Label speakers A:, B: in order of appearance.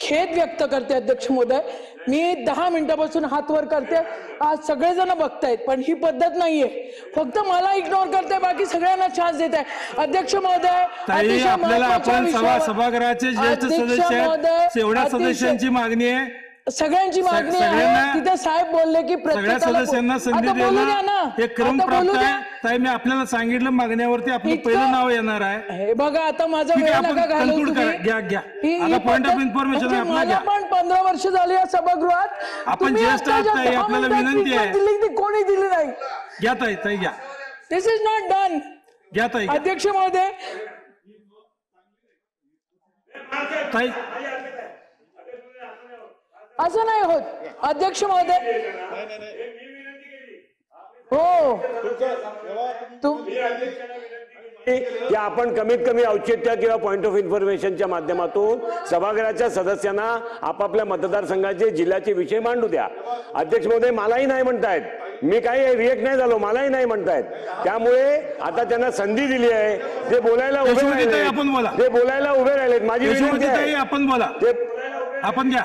A: खेद व्यक्त करते अध्यक्ष महोदय। मी 10 मिनिटापासून हात वर करते, आज सगळेजण बघतायत, पण ही पद्धत नाहीये। फक्त मला इग्नोर करते, बाकी सगळ्यांना चान्स देत आहे। अध्यक्ष महोदय,
B: आपल्याला आपण सभागृहाचे ज्येष्ठ सदस्य एवढ्या सदस्यांची मागणी आहे,
A: सगळ्यांची मागणी आहे। तिथे साहेब बोलले की
B: सगळ्या सदस्यांना संधी देणं हे क्रम प्राप्त आहे। ताई मी आपल्याला सांगितलं मागण्यावरती आपलं पहिलं नाव येणार आहे।
A: हे बघा आता माझा वेळ नका घालवू तुम्ही।
B: घ्या आता पॉइंट ऑफ इन्फॉर्मेशन आपला घ्या।
A: पण 15 वर्ष झाली या सभागृहात,
B: आपण ज्येष्ठ आहात ताई, आपल्याला विनंती आहे।
A: दिली कोणी दिली नाही।
B: घ्या ताई घ्या।
A: दिस इज नॉट डन।
B: घ्या ताई।
A: अध्यक्ष महोदय
B: ताई
A: असं नाही होत अध्यक्ष महोदय। हो
C: की आपण कमीत कमी औचित्य किंवा पॉइंट ऑफ इन्फॉर्मेशनच्या माध्यमातून सभागृहाच्या सदस्यांना आपापल्या मतदारसंघाचे जिल्ह्याचे विषय मांडू द्या। अध्यक्ष महोदय मलाही नाही म्हणतायत, मी काही रिएक्ट नाही झालो, मलाही नाही म्हणतायत। त्यामुळे आता त्यांना संधी दिली आहे, ते बोलायला उभे राहिले,
B: आपण बोला,
C: ते बोलायला उभे राहिलेत। माझी विनंती आहे
B: आपण बोला,
C: ते
B: आपण घ्या।